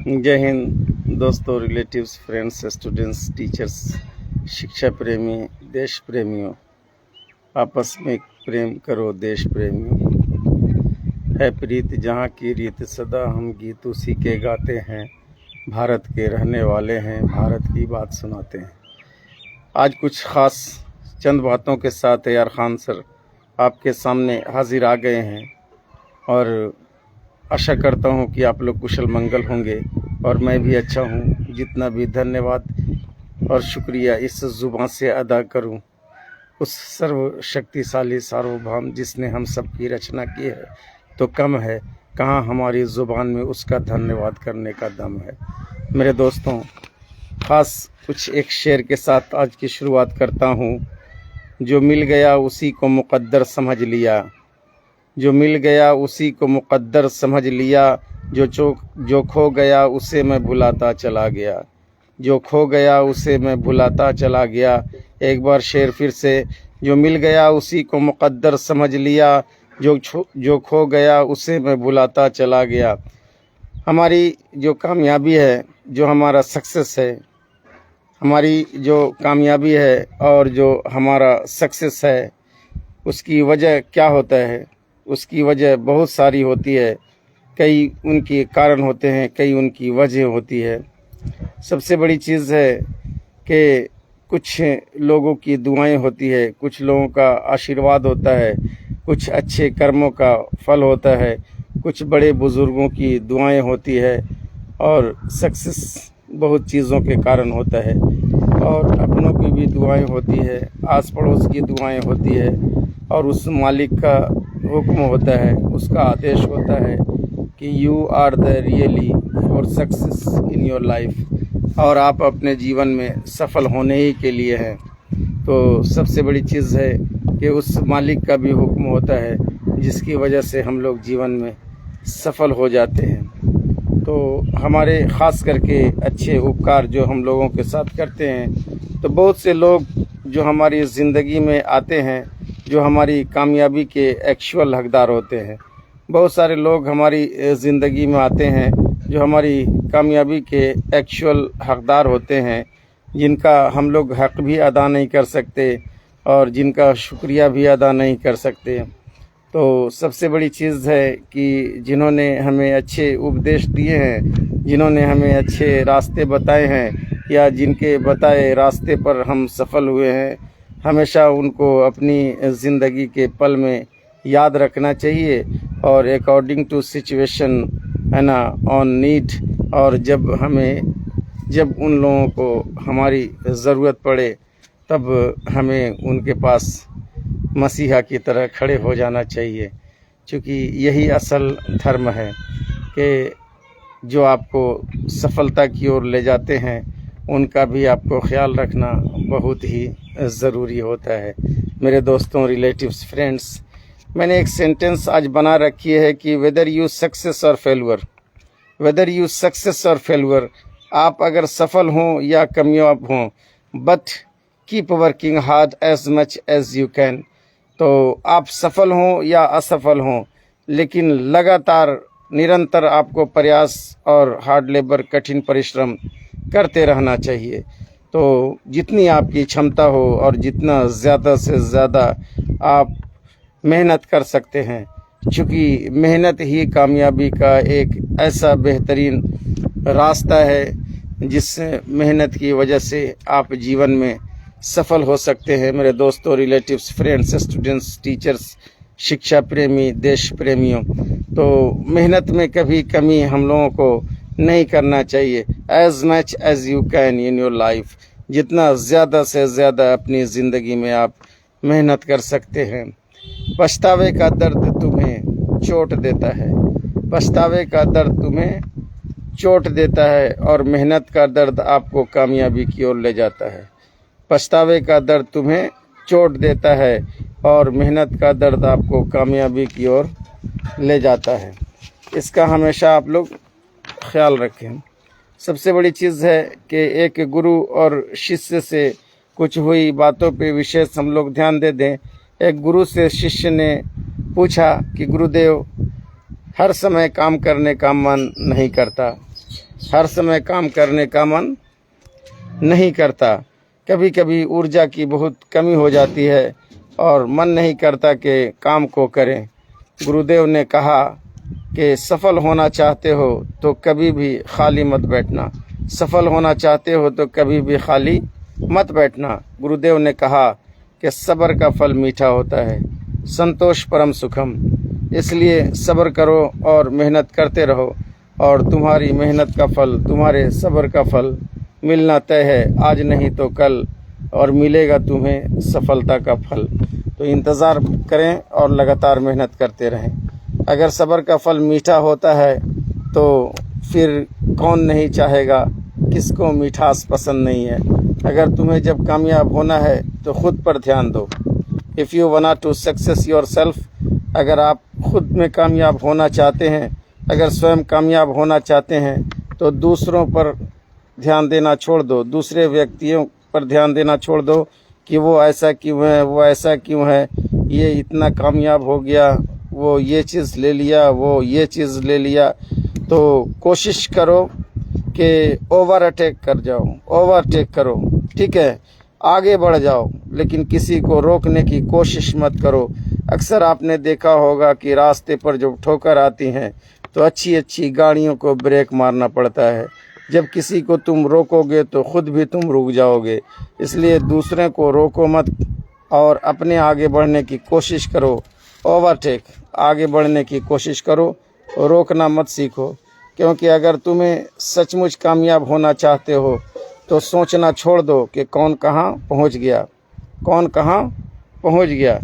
जय हिंद दोस्तों, relatives, friends, students, teachers, शिक्षा प्रेमी, देश प्रेमियों। आपस में प्रेम करो देश प्रेमियों। है प्रीत जहाँ की रीत, सदा हम गीत उसी के गाते हैं। भारत के रहने वाले हैं, भारत की बात सुनाते हैं। आज कुछ ख़ास चंद बातों के साथ यार खान सर आपके सामने हाजिर आ गए हैं और आशा करता हूँ कि आप लोग कुशल मंगल होंगे और मैं भी अच्छा हूँ। जितना भी धन्यवाद और शुक्रिया इस ज़ुबान से अदा करूँ उस सर्वशक्तिशाली सार्वभौम जिसने हम सब की रचना की है तो कम है, कहाँ हमारी ज़ुबान में उसका धन्यवाद करने का दम है। मेरे दोस्तों, ख़ास कुछ एक शेर के साथ आज की शुरुआत करता हूँ। जो मिल गया उसी को मुक़द्दर समझ लिया, जो मिल गया उसी को मुक़द्दर समझ लिया, जो खो गया उसे मैं भुलाता चला गया, जो खो गया उसे मैं भुलाता चला गया। एक बार शेर फिर से, जो मिल गया उसी को मुक़द्दर समझ लिया, जो खो गया उसे मैं भुलाता चला गया। हमारी जो कामयाबी है, जो हमारा सक्सेस है, हमारी जो कामयाबी है और जो हमारा सक्सेस है, उसकी वजह क्या होता है? उसकी वजह बहुत सारी होती है। कई उनके कारण होते हैं, कई उनकी वजह होती है। सबसे बड़ी चीज़ है कि कुछ लोगों की दुआएं होती है, कुछ लोगों का आशीर्वाद होता है, कुछ अच्छे कर्मों का फल होता है, कुछ बड़े बुज़ुर्गों की दुआएं होती है और सक्सेस बहुत चीज़ों के कारण होता है। और अपनों की भी दुआएं होती है, आस पड़ोस की दुआएं होती है और उस मालिक का हुक्म होता है, उसका आदेश होता है कि you are the really for success in your life, और आप अपने जीवन में सफल होने ही के लिए हैं। तो सबसे बड़ी चीज़ है कि उस मालिक का भी हुक्म होता है जिसकी वजह से हम लोग जीवन में सफल हो जाते हैं। तो हमारे ख़ास करके अच्छे उपकार जो हम लोगों के साथ करते हैं, तो बहुत से लोग जो हमारी ज़िंदगी में आते हैं, जो हमारी कामयाबी के एक्चुअल हकदार होते हैं। बहुत सारे लोग हमारी ज़िंदगी में आते हैं जो हमारी कामयाबी के एक्चुअल हकदार होते हैं, जिनका हम लोग हक़ भी अदा नहीं कर सकते और जिनका शुक्रिया भी अदा नहीं कर सकते। तो सबसे बड़ी चीज़ है कि जिन्होंने हमें अच्छे उपदेश दिए हैं, जिन्होंने हमें अच्छे रास्ते बताए हैं या जिनके बताए रास्ते पर हम सफल हुए हैं, हमेशा उनको अपनी ज़िंदगी के पल में याद रखना चाहिए और अकॉर्डिंग टू सिचुएशन, है ना, ऑन नीड। और जब उन लोगों को हमारी ज़रूरत पड़े तब हमें उनके पास मसीहा की तरह खड़े हो जाना चाहिए, क्योंकि यही असल धर्म है कि जो आपको सफलता की ओर ले जाते हैं उनका भी आपको ख्याल रखना बहुत ही ज़रूरी होता है। मेरे दोस्तों, रिलेटिव्स, फ्रेंड्स, मैंने एक सेंटेंस आज बना रखी है कि वेदर यू सक्सेस और फेल्यूर, आप अगर सफल हों या कामयाब हों, but keep working hard as much as you can. तो आप सफल हों या असफल हों, लेकिन लगातार निरंतर आपको प्रयास और हार्ड लेबर, कठिन परिश्रम करते रहना चाहिए। तो जितनी आपकी क्षमता हो और जितना ज़्यादा से ज़्यादा आप मेहनत कर सकते हैं, क्योंकि मेहनत ही कामयाबी का एक ऐसा बेहतरीन रास्ता है जिस मेहनत की वजह से आप जीवन में सफल हो सकते हैं। मेरे दोस्तों, रिलेटिव्स, फ्रेंड्स, स्टूडेंट्स, टीचर्स, शिक्षा प्रेमी, देश प्रेमियों, तो मेहनत में कभी कमी हम लोगों को नहीं करना चाहिए। As much as you can in your life, जितना ज़्यादा से ज़्यादा अपनी ज़िंदगी में आप मेहनत कर सकते हैं। पछतावे का दर्द तुम्हें चोट देता है, पछतावे का दर्द तुम्हें चोट देता है और मेहनत का दर्द आपको कामयाबी की ओर ले जाता है। पछतावे का दर्द तुम्हें चोट देता है और मेहनत का दर्द आपको कामयाबी की ओर ले जाता है। इसका हमेशा आप लोग ख्याल रखें। सबसे बड़ी चीज़ है कि एक गुरु और शिष्य से कुछ हुई बातों पे विशेष हम लोग ध्यान दे दें। एक गुरु से शिष्य ने पूछा कि गुरुदेव, हर समय काम करने का मन नहीं करता, हर समय काम करने का मन नहीं करता। कभी कभी ऊर्जा की बहुत कमी हो जाती है और मन नहीं करता कि काम को करें। गुरुदेव ने कहा कि सफल होना चाहते हो तो कभी भी खाली मत बैठना, सफल होना चाहते हो तो कभी भी खाली मत बैठना। गुरुदेव ने कहा कि सब्र का फल मीठा होता है, संतोष परम सुखम। इसलिए सब्र करो और मेहनत करते रहो और तुम्हारी मेहनत का फल, तुम्हारे सब्र का फल मिलना तय है, आज नहीं तो कल, और मिलेगा तुम्हें सफलता का फल। तो इंतज़ार करें और लगातार मेहनत करते रहें। अगर सब्र का फल मीठा होता है तो फिर कौन नहीं चाहेगा, किसको मिठास पसंद नहीं है। अगर तुम्हें जब कामयाब होना है तो खुद पर ध्यान दो। If you want to success yourself, अगर आप खुद में कामयाब होना चाहते हैं, अगर स्वयं कामयाब होना चाहते हैं तो दूसरों पर ध्यान देना छोड़ दो, दूसरे व्यक्तियों पर ध्यान देना छोड़ दो कि वो ऐसा क्यों है, वो ऐसा क्यों है, ये इतना कामयाब हो गया, वो ये चीज़ ले लिया, वो ये चीज़ ले लिया। तो कोशिश करो कि ओवरटेक कर जाओ, ओवरटेक करो, ठीक है, आगे बढ़ जाओ, लेकिन किसी को रोकने की कोशिश मत करो। अक्सर आपने देखा होगा कि रास्ते पर जब ठोकर आती हैं तो अच्छी अच्छी गाड़ियों को ब्रेक मारना पड़ता है। जब किसी को तुम रोकोगे तो खुद भी तुम रुक जाओगे। इसलिए दूसरे को रोको मत और अपने आगे बढ़ने की कोशिश करो। ओवरटेक, आगे बढ़ने की कोशिश करो, रोकना मत सीखो। क्योंकि अगर तुम्हें सचमुच कामयाब होना चाहते हो तो सोचना छोड़ दो कि कौन कहाँ पहुँच गया, कौन कहाँ पहुँच गया।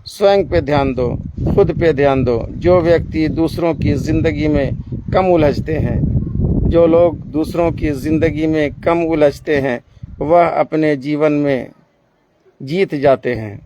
स्वयं पे ध्यान दो, खुद पे ध्यान दो। जो व्यक्ति दूसरों की ज़िंदगी में कम उलझते हैं, जो लोग दूसरों की ज़िंदगी में कम उलझते हैं, वह अपने जीवन में जीत जाते हैं,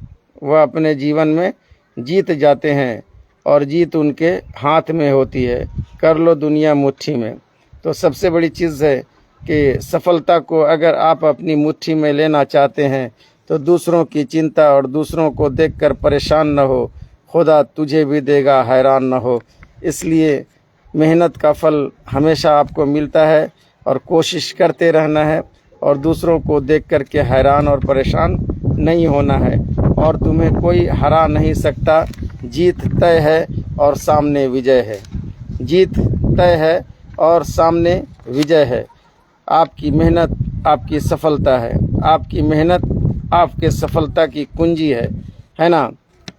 वह अपने जीवन में जीत जाते हैं और जीत उनके हाथ में होती है। कर लो दुनिया मुट्ठी में। तो सबसे बड़ी चीज़ है कि सफलता को अगर आप अपनी मुट्ठी में लेना चाहते हैं तो दूसरों की चिंता और दूसरों को देखकर परेशान न हो, खुदा तुझे भी देगा, हैरान न हो। इसलिए मेहनत का फल हमेशा आपको मिलता है और कोशिश करते रहना है और दूसरों को देख कर के हैरान और परेशान नहीं होना है और तुम्हें कोई हरा नहीं सकता। जीत तय है और सामने विजय है, जीत तय है और सामने विजय है। आपकी मेहनत आपकी सफलता है, आपकी मेहनत आपके सफलता की कुंजी है ना।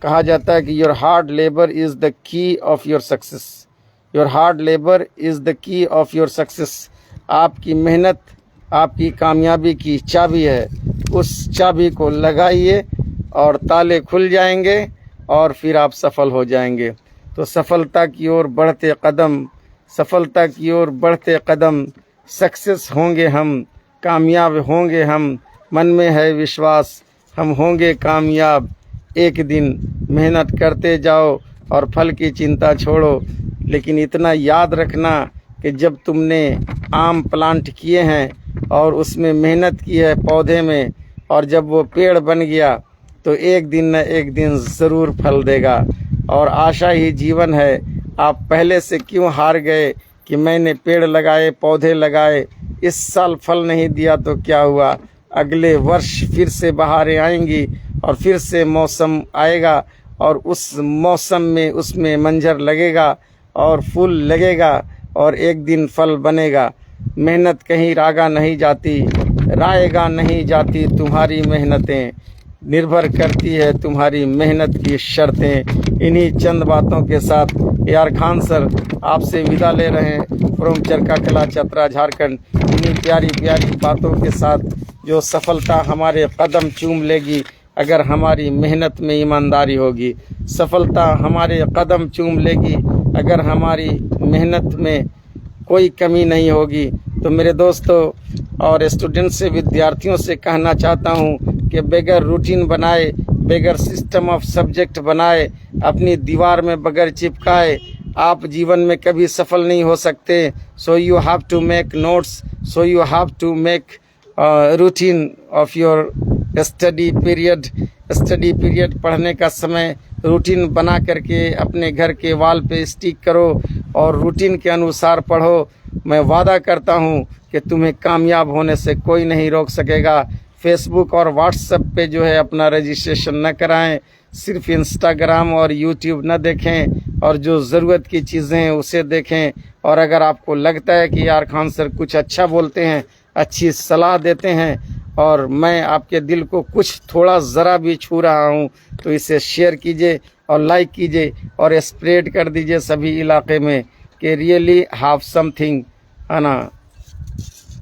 कहा जाता है कि your hard labour is the key of your success, your hard labour is the key of your success. आपकी मेहनत आपकी कामयाबी की चाबी है। उस चाबी को लगाइए और ताले खुल जाएंगे और फिर आप सफल हो जाएंगे। तो सफलता की ओर बढ़ते कदम, सफलता की ओर बढ़ते कदम, सक्सेस होंगे हम, कामयाब होंगे हम। मन में है विश्वास, हम होंगे कामयाब एक दिन। मेहनत करते जाओ और फल की चिंता छोड़ो। लेकिन इतना याद रखना कि जब तुमने आम प्लांट किए हैं और उसमें मेहनत की है पौधे में, और जब वो पेड़ बन गया तो एक दिन न एक दिन ज़रूर फल देगा। और आशा ही जीवन है। आप पहले से क्यों हार गए कि मैंने पेड़ लगाए, पौधे लगाए, इस साल फल नहीं दिया तो क्या हुआ, अगले वर्ष फिर से बहारें आएंगी और फिर से मौसम आएगा और उस मौसम में उसमें मंजर लगेगा और फूल लगेगा और एक दिन फल बनेगा। मेहनत कहीं रागा नहीं जाती, रायगा नहीं जाती। तुम्हारी मेहनतें निर्भर करती है तुम्हारी मेहनत की शर्तें। इन्हीं चंद बातों के साथ यार खान सर आपसे विदा ले रहे हैं फ्रॉम चरका कला चतरा झारखंड। इन्हीं प्यारी प्यारी बातों के साथ जो सफलता हमारे कदम चूम लेगी अगर हमारी मेहनत में ईमानदारी होगी, सफलता हमारे कदम चूम लेगी अगर हमारी मेहनत में कोई कमी नहीं होगी। तो मेरे दोस्तों और स्टूडेंट से, विद्यार्थियों से कहना चाहता हूँ कि बगैर रूटीन बनाए, बगैर सिस्टम ऑफ सब्जेक्ट बनाए, अपनी दीवार में बगैर चिपकाए आप जीवन में कभी सफल नहीं हो सकते। So you have to make notes, so you have to make routine of your study period study period, पढ़ने का समय रूटीन बना करके अपने घर के वॉल पे स्टिक करो और रूटीन के अनुसार पढ़ो। मैं वादा करता हूँ कि तुम्हें कामयाब होने से कोई नहीं रोक सकेगा। फेसबुक और व्हाट्सएप पे जो है अपना रजिस्ट्रेशन न कराएं, सिर्फ इंस्टाग्राम और यूट्यूब न देखें और जो ज़रूरत की चीज़ें हैं उसे देखें। और अगर आपको लगता है कि यार खान सर कुछ अच्छा बोलते हैं, अच्छी सलाह देते हैं और मैं आपके दिल को कुछ थोड़ा ज़रा भी छू रहा हूँ, तो इसे शेयर कीजिए और लाइक कीजिए और स्प्रेड कर दीजिए सभी इलाके में कि रियली हैव समथिंग, है ना,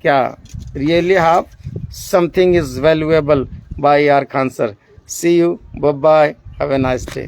क्या really have something is valuable by R Khan sir. See you, bye bye, have a nice day.